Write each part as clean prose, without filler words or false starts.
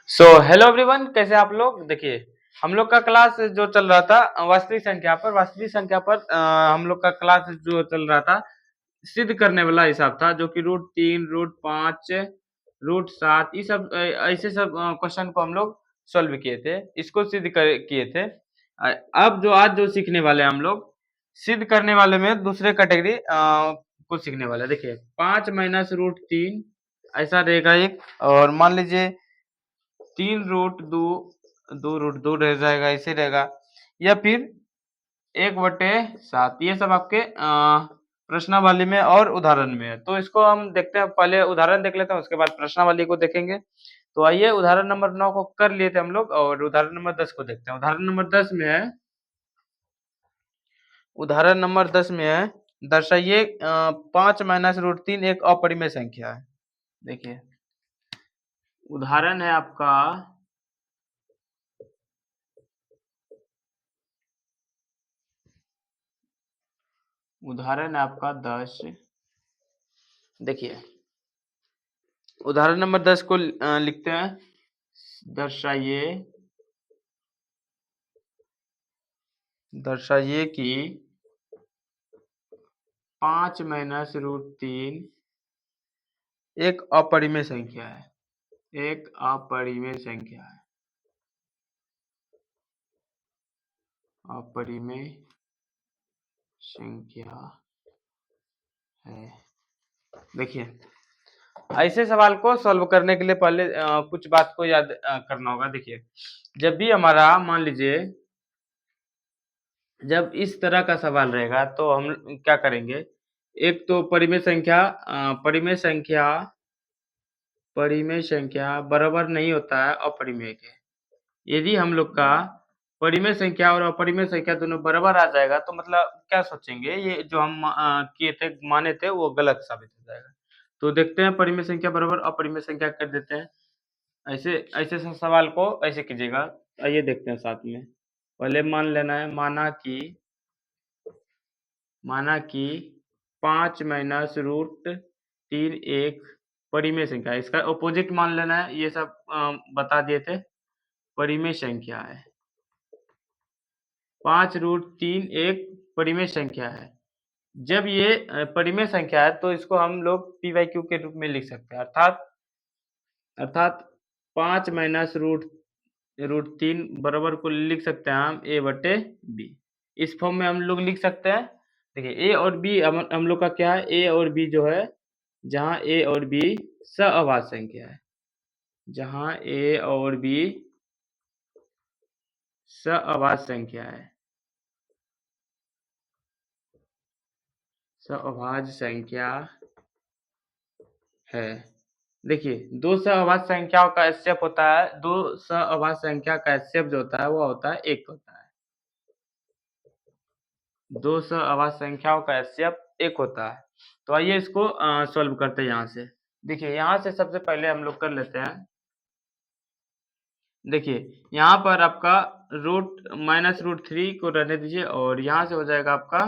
So hello everyone, कैसे आप लोग। देखिए, हम लोग का क्लास जो चल रहा था वास्तविक संख्या पर हम लोग का क्लास जो चल रहा था सिद्ध करने वाला हिसाब था, जो कि रूट 3, रूट 5, रूट 7 ये सब ऐसे सब क्वेश्चन को हम लोग सॉल्व किए थे, इसको किए थे। अब जो आज जो सीखने वाले हैं हम लोग, सिद्ध करने वाले में दूसरे कैटेगरी को सीखने वाले हैं। देखिए, 5 - रूट 3 ऐसा रहेगा एक, और मान लीजिए 3 रूट 2, 2 रूट 2 रह जाएगा, ऐसे रहेगा। या फिर 1/7, ये सब आपके प्रश्नावली में और उदाहरण में है। तो इसको हम देखते हैं, पहले उदाहरण देख लेते हैं, उसके बाद प्रश्नावली को देखेंगे। तो आइए, उदाहरण नंबर 9 को कर लिए थे हम लोग, और उदाहरण नंबर 10 को देखते हैं। उदाहरण नंबर 10 में है, दर्शाइए 5 - रूट 3 एक अपरिमेय संख्या है। देखिए, उदाहरण है आपका, उदाहरण है आपका 10। देखिए, उदाहरण नंबर 10 को लिखते हैं। दर्शाइए दर्शाइए कि 5 - रूट 3 एक अपरिमेय संख्या है। एक अपरिमेय संख्या है। अपरिमेय संख्या है। देखिए, ऐसे सवाल को सॉल्व करने के लिए पहले कुछ बात को याद करना होगा। देखिए, जब भी हमारा मान लीजिए, जब इस तरह का सवाल रहेगा तो हम क्या करेंगे। एक तो परिमेय संख्या बराबर नहीं होता है अपरिमेय के। यदि हम लोग का परिमेय संख्या और अपरिमेय संख्या दोनों बराबर आ जाएगा, तो मतलब क्या सोचेंगे, ये जो हम किए थे, माने थे, वो गलत साबित हो जाएगा। तो देखते हैं, परिमेय संख्या बराबर अपरिमेय संख्या कर देते हैं। ऐसे ऐसे सवाल को ऐसे कीजिएगा। आइए देखते हैं साथ में। पहले मान लेना है, माना कि 5 - रूट 3 एक परिमेय संख्या है। इसका ऑपोजिट मान लेना है, ये सब बता दिए थे। परिमेय संख्या है। 5 - रूट 3 एक परिमेय संख्या है। जब ये परिमेय संख्या है, तो इसको हम लोग पी वाई क्यू के रूप में लिख सकते हैं। अर्थात 5 - रूट 3 बराबर को लिख सकते हैं हम A/B। इस फॉर्म में हम लोग लिख सकते हैं। देखिए, ए और बी हम लोग का क्या है, ए और बी जो है, जहाँ ए और बी सअभाज्य संख्या है, जहाँ ए और बी सअभाज्य संख्या है, सअभाज्य संख्या है। देखिए, दो सअभाज्य संख्याओं का एचसीएफ होता है, दो सअभाज्य संख्या का एचसीएफ जो होता है वो होता है 1 होता है। दो सअभाज्य संख्याओं का एचसीएफ 1 होता है। तो आइए इसको सॉल्व करते हैं यहाँ से। देखिए, यहाँ से सबसे पहले हम लोग कर लेते हैं। देखिए, यहाँ पर आपका -रूट 3 को रहने दीजिए, और यहाँ से हो जाएगा आपका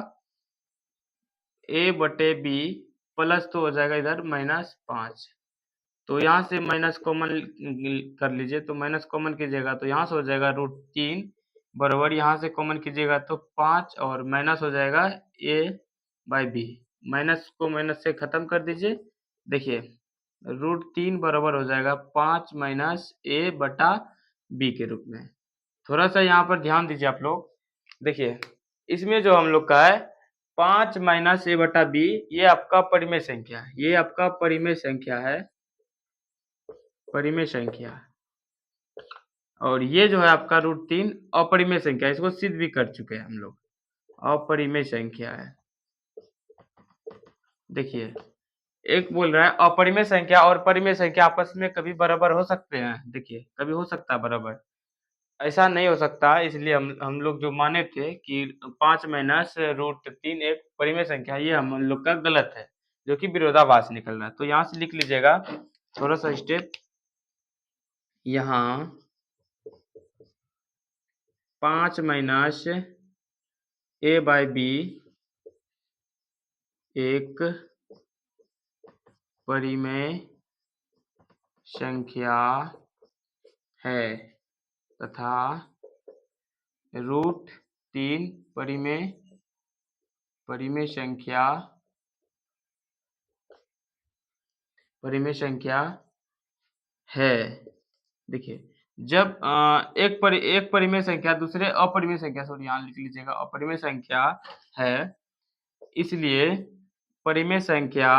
A/B प्लस, तो हो जाएगा इधर -5। तो यहाँ से माइनस कॉमन कर लीजिए। तो माइनस कॉमन कीजिएगा तो यहाँ से हो जाएगा √3 बराबर, यहाँ से कॉमन कीजिएगा तो 5, और माइनस हो जाएगा A/B। माइनस को माइनस से खत्म कर दीजिए। देखिए, √3 बराबर हो जाएगा 5 - A/B के रूप में। थोड़ा सा यहाँ पर ध्यान दीजिए आप लोग। देखिए, इसमें जो हम लोग का है 5 - A/B, ये आपका परिमेय संख्या है। ये आपका परिमेय संख्या है, परिमेय संख्या। और ये जो है आपका √3 अपरिमेय संख्या, इसको सिद्ध भी कर चुके हैं हम लोग, अपरिमेय संख्या है। देखिए, एक बोल रहा है अपरिमेय संख्या और परिमेय संख्या आपस में कभी बराबर हो सकते हैं। देखिए, कभी हो सकता है बराबर, ऐसा नहीं हो सकता। इसलिए हम लोग जो माने थे कि 5 - √3 एक परिमेय संख्या, ये हम लोग का गलत है, जो कि विरोधाभास निकल रहा है। तो यहाँ से लिख लीजिएगा थोड़ा सा स्टेप। यहाँ 5 - A/B एक परिमेय संख्या है तथा रूट 3 परिमेय संख्या है। देखिए, जब एक परिमेय संख्या दूसरे अपरिमेय संख्या, सॉरी यहाँ लिख लीजिएगा, अपरिमेय संख्या है, इसलिए परिमेय संख्या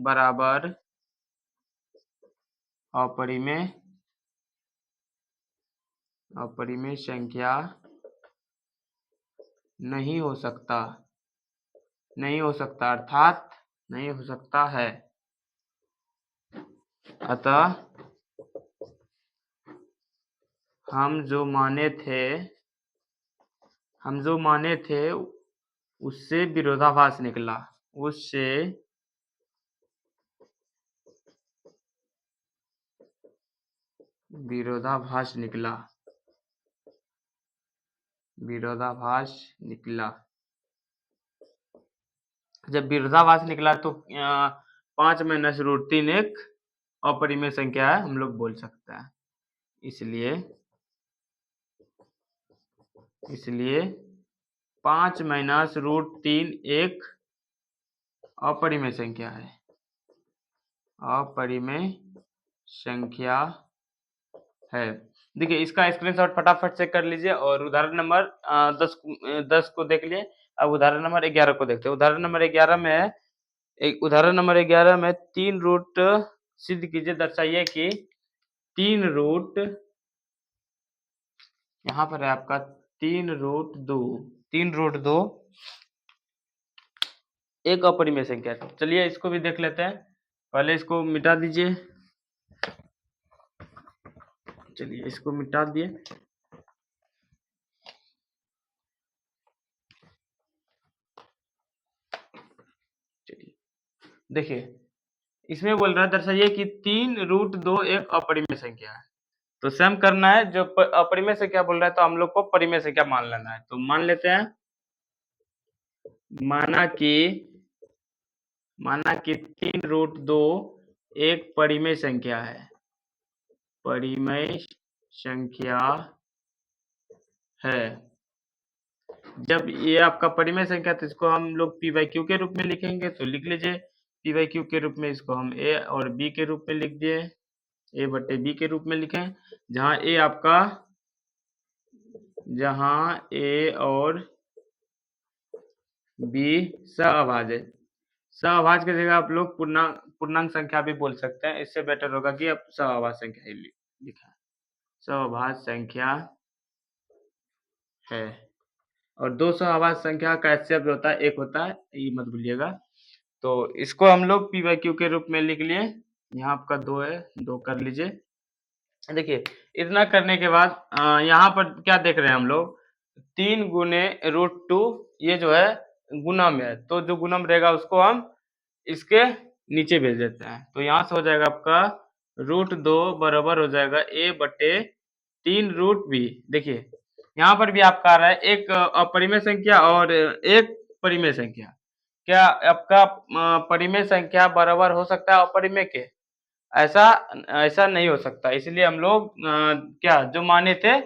बराबर अपरिमेय संख्या नहीं हो सकता, अर्थात नहीं हो सकता है। अतः हम जो माने थे उससे विरोधाभास निकला, विरोधाभास निकला। जब विरोधाभास निकला तो 5 माइनस रूट 3 एक अपरिमेय संख्या है, हम लोग बोल सकते हैं। इसलिए 5 माइनस रूट 3 एक अपरिमेय संख्या है, देखिए इसका स्क्रीनशॉट फटाफट से कर लीजिए और उदाहरण नंबर 10 को देख लिए। अब उदाहरण नंबर 11 को देखते हैं। उदाहरण नंबर 11 में 3 रूट सिद्ध कीजिए, दर्शाइए कि 3 रूट, यहाँ पर है आपका 3 रूट 2 एक अपरिमेय संख्या है। चलिए इसको भी देख लेते हैं। पहले इसको मिटा दीजिए, चलिए इसको मिटा दिए। चलिए देखिए, इसमें बोल रहा है दर्शाइए कि 3 रूट 2 एक अपरिमेय संख्या है। तो सम करना है, जो अपरिमेय संख्या बोल रहा है तो हम लोग को परिमेय संख्या मान लेना है। तो मान लेते हैं, माना कि 3 रूट 2 एक परिमेय संख्या है, जब ये आपका परिमेय संख्या तो इसको हम लोग पी बाई क्यू के रूप में लिखेंगे। तो लिख लीजिए पी बाई क्यू के रूप में, इसको हम ए और बी के रूप में लिख दिए, ए बटे बी के रूप में लिखें, जहां ए और बी सहअभाज्य है। सहअभाज्य की जगह आप लोग पूर्णांक संख्या भी बोल सकते हैं, इससे बेटर होगा कि आप सहअभाज्य संख्या ही लिखा, सहअभाज्य संख्या है। और 2 सहअभाज्य संख्या का HCF जो होता है 1 होता है, ये मत भूलिएगा। तो इसको हम लोग पी बाई क्यू के रूप में लिख लिए। यहाँ आपका 2 है, 2 कर लीजिए। देखिए इतना करने के बाद यहाँ पर क्या देख रहे हैं हम लोग, 3 गुने रूट 2, ये जो है गुणम है, तो जो गुणम रहेगा उसको हम इसके नीचे भेज देते हैं। तो यहाँ से हो जाएगा आपका रूट 2 बराबर हो जाएगा ए बटे 3 रूट बी। देखिए यहाँ पर भी आपका आ रहा है एक अपरिमेय संख्या और एक परिमेय संख्या। क्या आपका परिमेय संख्या बराबर हो सकता है अपरिमेय के? ऐसा नहीं हो सकता। इसलिए हम लोग क्या जो माने थे,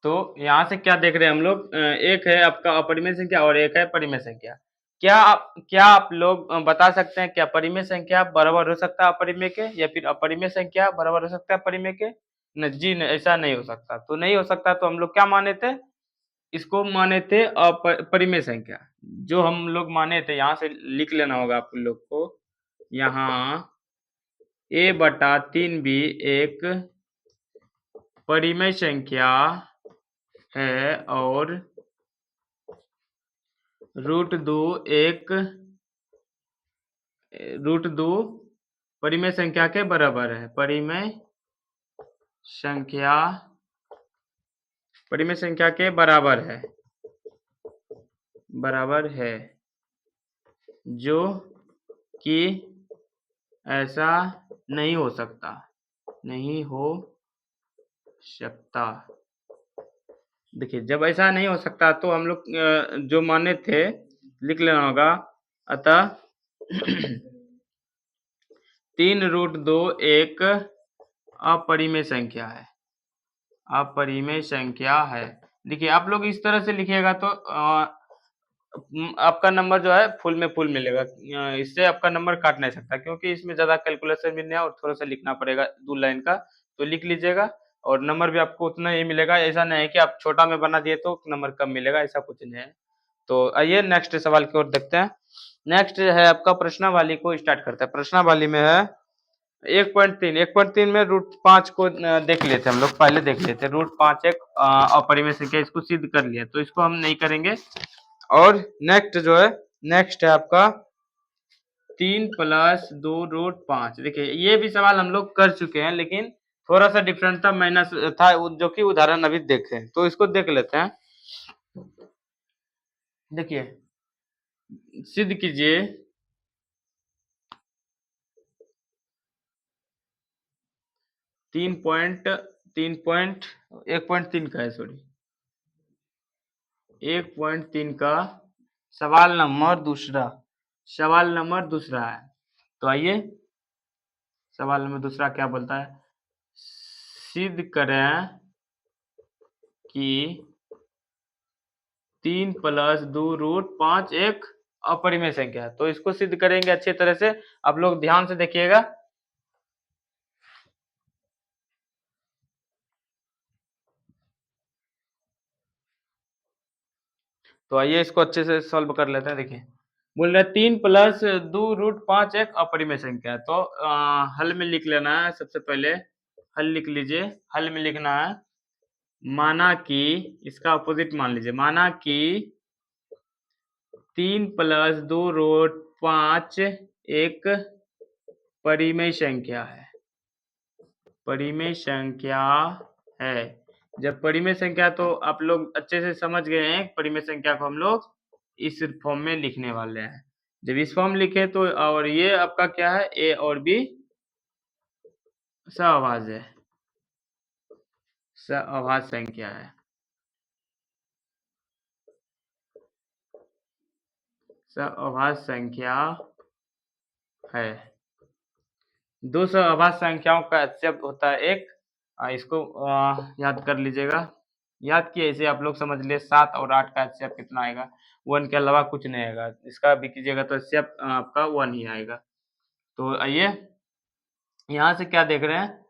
तो यहाँ से क्या देख रहे हैं हम लोग, एक है आपका अपरिमेय संख्या और एक है परिमेय संख्या। क्या आप लोग बता सकते हैं क्या परिमेय संख्या बराबर हो सकता है अपरिमेय के, या फिर अपरिमेय संख्या बराबर हो सकता है परिमेय के? न जी, ऐसा नहीं हो सकता। तो नहीं हो सकता तो हम लोग क्या माने थे, इसको माने थे परिमेय संख्या। जो हम लोग माने थे, यहाँ से लिख लेना होगा आप लोग को, यहाँ ए बटा 3 बी एक परिमेय संख्या है और रूट 2 परिमेय संख्या के बराबर है। परिमेय संख्या के बराबर है, जो कि ऐसा नहीं हो सकता। देखिए जब ऐसा नहीं हो सकता तो हम लोग जो माने थे लिख लेना होगा। अतः 3√2 एक अपरिमेय संख्या है, अपरिमेय संख्या है। देखिए आप लोग इस तरह से लिखिएगा तो आपका नंबर जो है फुल में फुल मिलेगा। इससे आपका नंबर काट नहीं सकता, क्योंकि इसमें ज्यादा कैलकुलेशन भी नहीं है और थोड़ा सा लिखना पड़ेगा 2 लाइन का। तो लिख लीजिएगा और नंबर भी आपको उतना ही मिलेगा। ऐसा नहीं है कि आप छोटा में बना दिए तो नंबर कम मिलेगा, ऐसा कुछ नहीं है। तो आइए नेक्स्ट सवाल की ओर देखते हैं। नेक्स्ट है आपका प्रश्नावली को स्टार्ट करते हैं। प्रश्नावली में है 1.3। 1.3 में √5 को देख लेते हैं हम लोग, पहले देख लेते हैं। √5 एक अपरिमेय संख्या, इसको सिद्ध कर लिया तो इसको हम नहीं करेंगे। और नेक्स्ट जो है, नेक्स्ट है आपका 3+2√5। देखिए ये भी सवाल हम लोग कर चुके हैं, लेकिन थोड़ा सा डिफरेंट था, माइनस था, जो कि उदाहरण अभी देखे हैं, तो इसको देख लेते हैं। देखिए सिद्ध कीजिए 1.3 का है, सॉरी 1.3 का सवाल नंबर दूसरा, सवाल नंबर दूसरा है। तो आइए सवाल नंबर दूसरा क्या बोलता है। सिद्ध करें कि 3+2√5 एक अपरिमेय संख्या है। तो इसको सिद्ध करेंगे अच्छी तरह से, आप लोग ध्यान से देखिएगा। तो आइए इसको अच्छे से सॉल्व कर लेते हैं। देखिए बोल रहे 3+2√5 एक अपरिमेय संख्या है। तो हल में लिख लेना है। सबसे पहले हल लिख लीजिए। हल में लिखना है, माना कि, इसका अपोजिट मान लीजिए, माना कि 3+2√5 एक परिमेय संख्या है, परिमेय संख्या है। जब परिमेय संख्या, तो आप लोग अच्छे से समझ गए हैं, परिमेय संख्या को हम लोग इस फॉर्म में लिखने वाले हैं। जब इस फॉर्म लिखे तो, और ये आपका क्या है, ए और बी सहअभाज्य है, सहअभाज्य संख्या है, सहअभाज्य संख्या है। दो सहअभाज्य संख्याओं का HCF होता है एक। इसको याद कर लीजिएगा। याद किए इसे आप लोग समझ लिए, 7 और 8 का HCF कितना आएगा, 1 के अलावा कुछ नहीं आएगा। इसका भी कीजिएगा तो HCF आपका 1 ही आएगा। तो आइए यहाँ से क्या देख रहे हैं,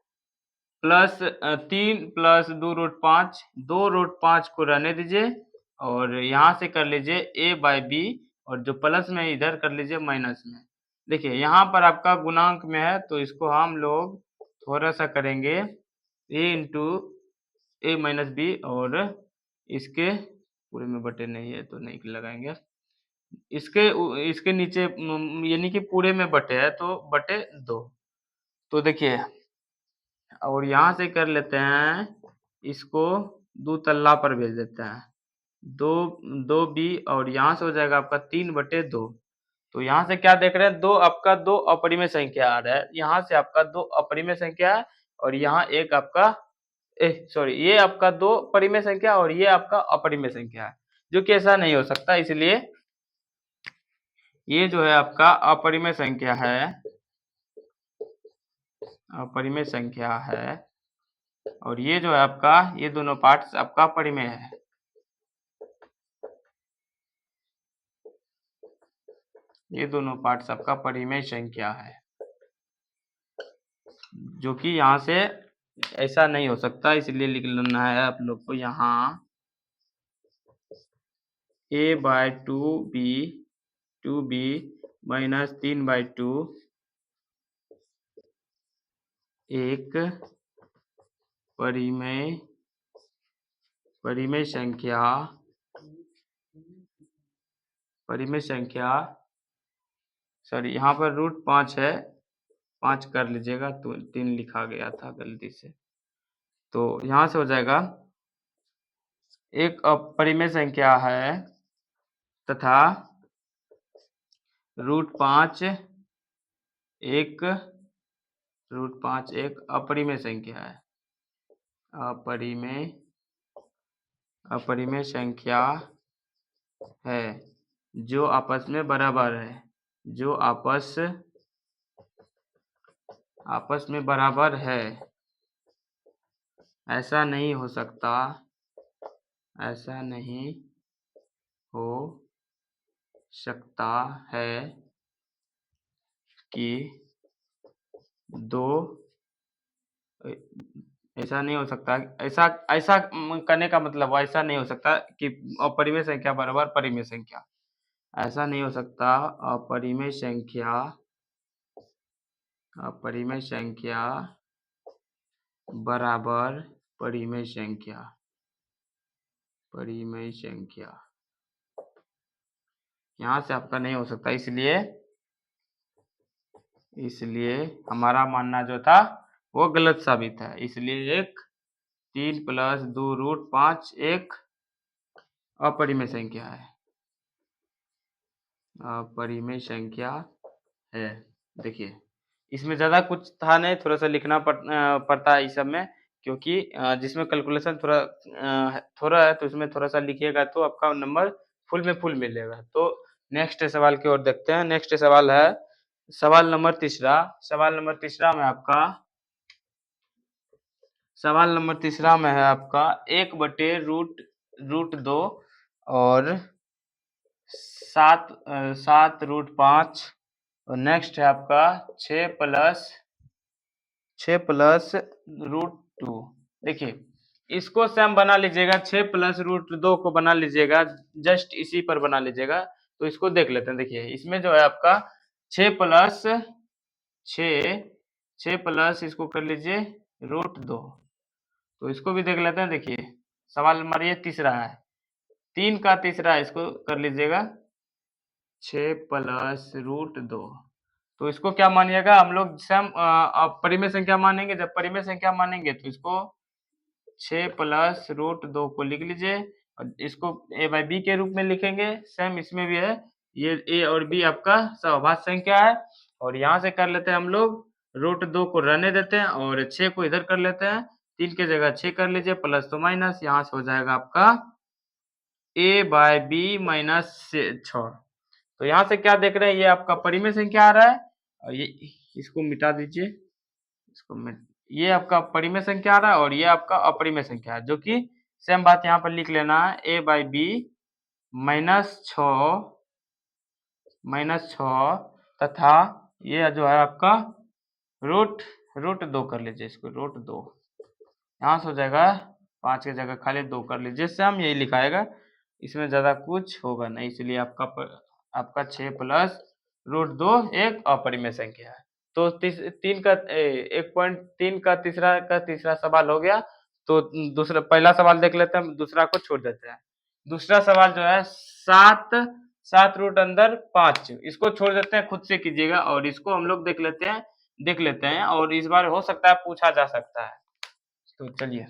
प्लस 3+2√5, 2√5 को रहने दीजिए और यहाँ से कर लीजिए a/b, और जो प्लस में इधर कर लीजिए माइनस में। देखिए यहाँ पर आपका गुणांक में है, तो इसको हम लोग थोड़ा सा करेंगे a into a minus b, और इसके पूरे में बटे नहीं है तो नहीं लगाएंगे, इसके इसके नीचे यानी कि पूरे में बटे है तो बटे 2। तो देखिए, और यहाँ से कर लेते हैं, इसको 2 तल्ला पर भेज देते हैं, 2b, और यहाँ से हो जाएगा आपका 3/2। तो यहाँ से क्या देख रहे हैं, आपका 2 अपरिमेय संख्या आ रहा है। यहाँ से आपका 2 अपरिमेय संख्या है, और यहाँ एक आपका सॉरी, ये आपका 2 परिमेय संख्या और ये आपका अपरिमेय संख्या है, जो कि ऐसा नहीं हो सकता। इसलिए ये जो है आपका अपरिमेय संख्या है, अपरिमेय संख्या है, और ये जो है आपका, ये दोनों पार्ट्स आपका परिमेय है। ये दोनों पार्ट्स आपका परिमेय संख्या है, जो कि यहाँ से ऐसा नहीं हो सकता। इसलिए लिख लेना है आप लोग को यहाँ a/2b, 2b माइनस 3/2 एक परिमेय संख्या, परिमेय संख्या, सॉरी यहाँ पर √5 है, 5 कर लीजिएगा, तो 3 लिखा गया था गलती से। तो यहाँ से हो जाएगा, एक अपरिमेय संख्या है तथा √5 एक अपरिमेय संख्या है, अपरिमेय संख्या है। जो आपस में बराबर है, जो आपस में बराबर है, ऐसा नहीं हो सकता, ऐसा नहीं हो सकता है कि दो, ऐसा नहीं हो सकता, ऐसा ऐसा करने का मतलब ऐसा नहीं हो सकता कि अपरिमेय संख्या बराबर परिमेय संख्या, ऐसा नहीं हो सकता अपरिमेय संख्या, अपरिमेय संख्या बराबर परिमेय संख्या, परिमेय संख्या यहाँ से आपका नहीं हो सकता, इसलिए इसलिए हमारा मानना जो था वो गलत साबित है। इसलिए एक 3 + 2√5 एक अपरिमेय संख्या है, अपरिमेय संख्या है। देखिए इसमें ज़्यादा कुछ था नहीं, थोड़ा सा लिखना पड़ता है इस सब में, क्योंकि जिसमें कैलकुलेशन थोड़ा है तो इसमें थोड़ा सा लिखिएगा तो आपका नंबर फुल में फुल मिलेगा। तो नेक्स्ट सवाल की ओर देखते हैं। नेक्स्ट सवाल है सवाल नंबर तीसरा। सवाल नंबर तीसरा में आपका सवाल नंबर तीसरा में है आपका 1/√2 और 7√5 और नेक्स्ट है आपका 6 + √2। देखिए इसको सेम बना लीजिएगा, 6 + √2 को बना लीजिएगा, जस्ट इसी पर बना लीजिएगा। तो इसको देख लेते हैं। देखिए इसमें जो है आपका 6 इसको कर लीजिए √2, तो इसको भी देख लेते हैं। देखिए सवाल नंबर ये तीसरा है, 3 का तीसरा, इसको कर लीजिएगा 6 + √2। तो इसको क्या मानिएगा हम लोग, सम परिमेय संख्या मानेंगे। जब परिमेय संख्या मानेंगे तो इसको 6 + √2 को लिख लीजिए और इसको a/b के रूप में लिखेंगे। सेम इसमें भी है, ये a और b आपका सहभाज्य संख्या है। और यहाँ से कर लेते हैं हम लोग, √2 को रहने देते हैं और 6 को इधर कर लेते हैं। 3 की जगह 6 कर लीजिए, प्लस तो माइनस, यहाँ से हो जाएगा आपका a/b - 6। तो यहाँ से क्या देख रहे हैं, ये आपका परिमेय संख्या आ रहा है और ये इसको मिटा दीजिए, इसको ये आपका परिमेय संख्या आ रहा है और ये आपका अपरिमेय संख्या है, जो कि सेम बात यहाँ पर लिख लेना है, a/b -6 तथा ये जो है आपका √2 कर लीजिए, इसको √2, यहाँ से हो जाएगा 5 की जगह खाली 2 कर लीजिए, सेम यही लिखाएगा, इसमें ज़्यादा कुछ होगा नहीं। इसलिए आपका 6 + √2 एक अपरिमेय संख्या है। तो 1.3 का तीसरा सवाल हो गया। तो दूसरा पहला सवाल देख लेते हैं, दूसरा को छोड़ देते हैं। दूसरा सवाल जो है 7 रूट अंदर 5, इसको छोड़ देते हैं, खुद से कीजिएगा और इसको हम लोग देख लेते हैं और इस बार हो सकता है पूछा जा सकता है। तो चलिए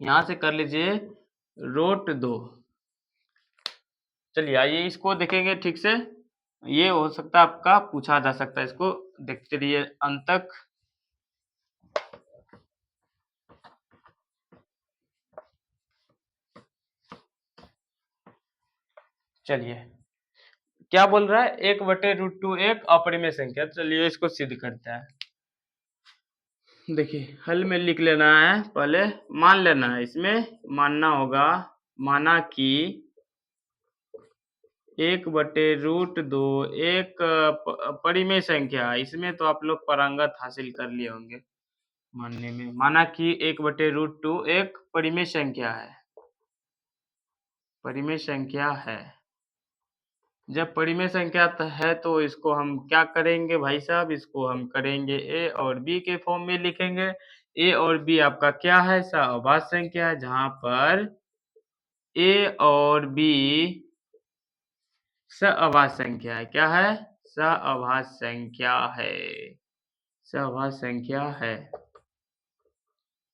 यहाँ से कर लीजिए √2। चलिए आइए इसको देखेंगे ठीक से, ये हो सकता है आपका पूछा जा सकता है, इसको देखते रहिए अंत तक। चलिए क्या बोल रहा है, 1/√2 एक अपरिमेय संख्या। चलिए इसको सिद्ध करते हैं। देखिए हल में लिख लेना है, पहले मान लेना है, इसमें मानना होगा, माना कि 1/√2 एक परिमेय संख्या। इसमें तो आप लोग पारंगत हासिल कर लिए होंगे मानने में। माना कि 1/√2 एक परिमेय संख्या है, परिमेय संख्या है। जब परिमेय संख्या है तो इसको हम क्या करेंगे भाई साहब, इसको हम करेंगे a और b के फॉर्म में लिखेंगे। a और b आपका क्या है, सहभाज्य संख्या है, जहां पर a और b सहभाज्य संख्या है। क्या है, सहभाज्य संख्या है, सहभाज्य संख्या है।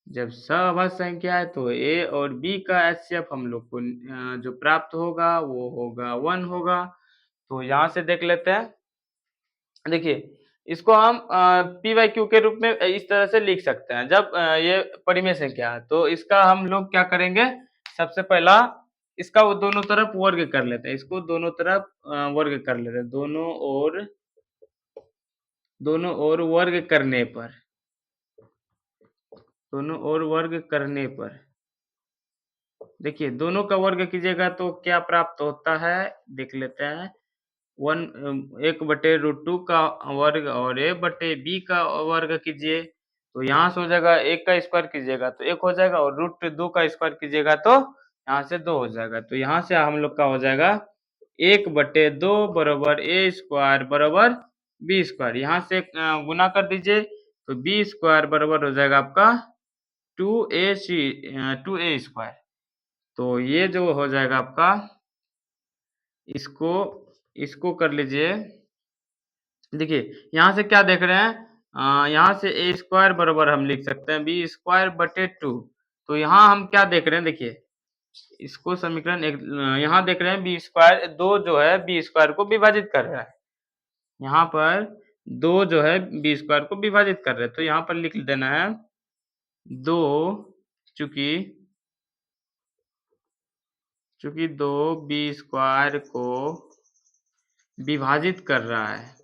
जब सहभाज्य संख्या है तो a और b का HCF हम लोग को जो प्राप्त होगा वो होगा 1 होगा। तो यहाँ से देख लेते हैं। देखिए इसको हम p/q के रूप में इस तरह से लिख सकते हैं। जब ये परिमेय संख्या है तो इसका हम लोग क्या करेंगे, सबसे पहला इसका वो दोनों तरफ वर्ग कर लेते हैं, इसको दोनों तरफ वर्ग कर लेते हैं, दोनों ओर वर्ग करने पर, दोनों ओर वर्ग करने पर देखिए दोनों का वर्ग कीजिएगा तो क्या प्राप्त होता है, देख लेते हैं। 1/√2 का वर्ग और a/b का वर्ग कीजिए तो यहाँ से हो जाएगा, 1 का स्क्वायर कीजिएगा तो 1 हो जाएगा और √2 का स्क्वायर कीजिएगा तो यहाँ से 2 हो जाएगा। तो यहाँ से हम लोग का हो जाएगा 1/2 बराबर a स्क्वायर बराबर b स्क्वायर। यहाँ से गुना कर दीजिए तो b स्क्वायर बराबर हो जाएगा आपका 2a स्क्वायर। तो ये जो हो जाएगा आपका, इसको इसको कर लीजिए। देखिए यहाँ से क्या देख रहे हैं, यहाँ से a स्क्वायर बराबर हम लिख सकते हैं b स्क्वायर बटे 2। तो यहाँ हम क्या देख रहे हैं, देखिए इसको समीकरण एक, यहाँ देख रहे हैं b स्क्वायर, 2 जो है b स्क्वायर को विभाजित कर रहा है, यहाँ पर 2 जो है b स्क्वायर को विभाजित कर रहे हैं। तो यहाँ पर लिख देना है 2, चूंकि 2 b स्क्वायर को विभाजित कर रहा है,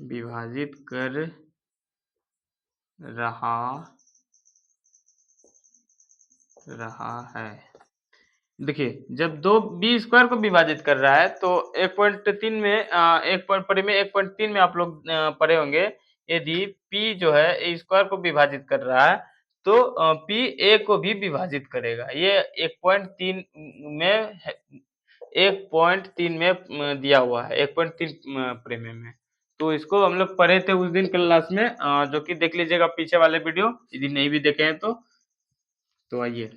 विभाजित कर रहा है। देखिए जब 2 b स्क्वायर को विभाजित कर रहा है तो 1.3 में 1.3 में आप लोग पढ़े होंगे, यदि p जो है a स्क्वायर को विभाजित कर रहा है तो p a को भी विभाजित करेगा। ये 1.3 में 1.3 में दिया हुआ है, 1.3 प्रीमियम में। तो इसको हम लोग पढ़े थे उस दिन क्लास में, जो कि देख लीजिएगा पीछे वाले वीडियो यदि नहीं भी देखे हैं तो आइए।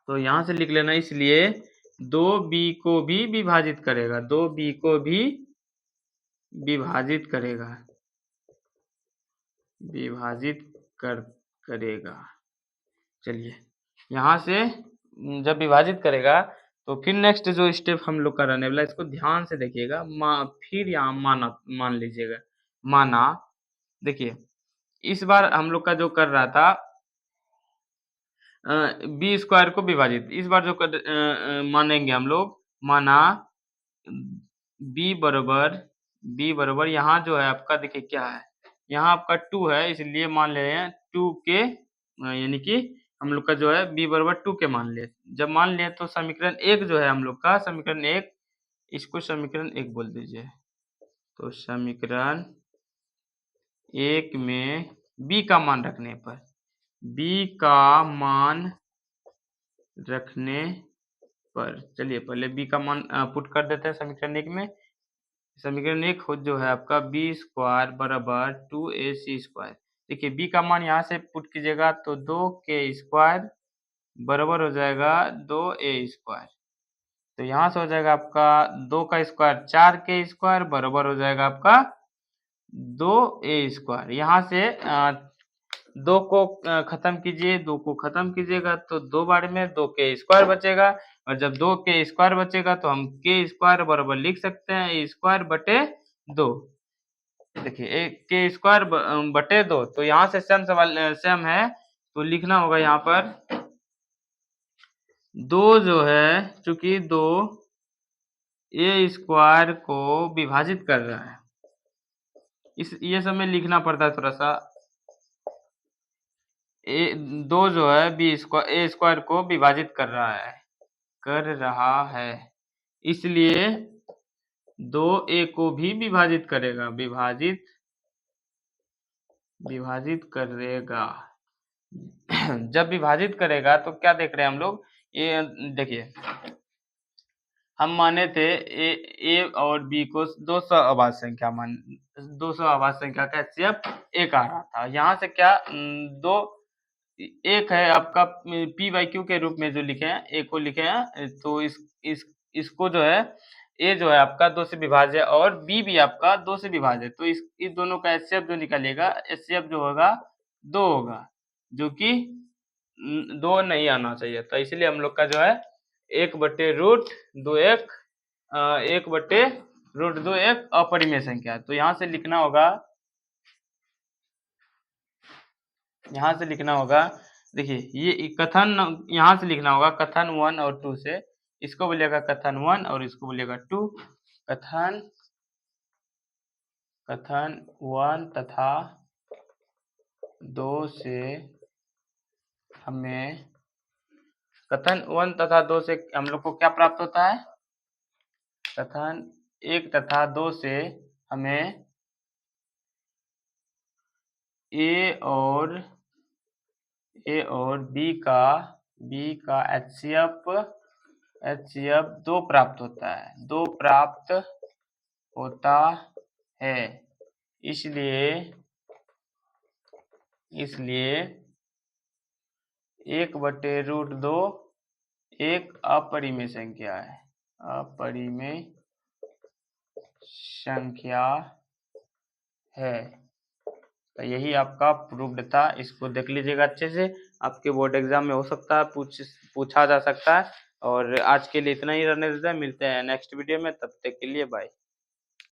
तो यहाँ से लिख लेना, इसलिए 2b को भी विभाजित करेगा, 2b को भी विभाजित करेगा, करेगा। चलिए यहाँ से जब विभाजित करेगा तो फिर नेक्स्ट जो स्टेप हम लोग का रहने वाला है, इसको ध्यान से देखिएगा। फिर यहाँ मान लीजिएगा, माना। देखिए इस बार हम लोग का जो कर रहा था बी स्क्वायर को विभाजित, इस बार जो मानेंगे हम लोग, माना b बराबर यहाँ जो है आपका, देखिए क्या है, यहाँ आपका 2 है, इसलिए मान ले रहे हैं 2 के, यानी कि हम लोग का जो है b बराबर 2 के मान लिए। जब मान लिए तो समीकरण 1 जो है हम लोग का, समीकरण 1, इसको समीकरण 1 बोल दीजिए। तो समीकरण 1 में b का मान रखने पर, b का मान रखने पर, चलिए पहले b का मान पुट कर देते हैं समीकरण 1 में। समीकरण 1 जो है आपका b स्क्वायर बराबर 2ac स्क्वायर। देखिए b का मान यहाँ से पुट कीजिएगा तो 2k स्क्वायर बराबर हो जाएगा 2a स्क्वायर। तो यहाँ से हो जाएगा आपका 2 का स्क्वायर 4k स्क्वायर बराबर हो जाएगा आपका 2a स्क्वायर। यहाँ से 2 को खत्म कीजिए, 2 को खत्म कीजिएगा तो 2 बार में 2k स्क्वायर बचेगा, और जब 2k स्क्वायर बचेगा तो हम k स्क्वायर बराबर लिख सकते हैं a स्क्वायर बटे 2। देखिए k स्क्वायर बटे 2, तो यहाँ से सेम है तो लिखना होगा यहाँ पर 2 जो है, चूंकि 2 a स्क्वायर को विभाजित कर रहा है, ये सब में लिखना पड़ता है थोड़ा सा। 2 जो है a स्क्वायर को विभाजित कर रहा है, इसलिए 2a को भी विभाजित करेगा, विभाजित करेगा। जब विभाजित करेगा तो क्या देख रहे हैं हम लोग, ये देखिए हम माने थे a और b को 200 अभाज्य संख्या का HCF 1 आ रहा था। यहाँ से क्या 2 1 है आपका p/q के रूप में जो लिखे हैं, a को लिखे हैं, तो इसको जो है a जो है आपका 2 से विभाज्य है और b भी आपका 2 से विभाज्य है। तो इस दोनों का HCF जो निकलेगा, HCF जो होगा 2 होगा, जो कि 2 नहीं आना चाहिए था। इसलिए हम लोग का जो है 1/√2 एक अपरिमेय संख्या है। तो यहाँ से लिखना होगा देखिए ये कथन यहाँ से लिखना होगा, कथन 1 और 2 से। इसको बोलिएगा कथन 1 और इसको बोलिएगा 2। कथन 1 तथा 2 से हमें, कथन 1 तथा 2 से हम लोग को क्या प्राप्त होता है? कथन 1 तथा 2 से हमें ए और बी का HCF 2 प्राप्त होता है, 2 प्राप्त होता है। इसलिए 1/√2 एक अपरिमेय संख्या है, अपरिमेय संख्या है। तो यही आपका प्रूव्ड था, इसको देख लीजिएगा अच्छे से, आपके बोर्ड एग्जाम में हो सकता है पूछा जा सकता है। और आज के लिए इतना ही रहने देते हैं, मिलते हैं नेक्स्ट वीडियो में, तब तक के लिए बाय।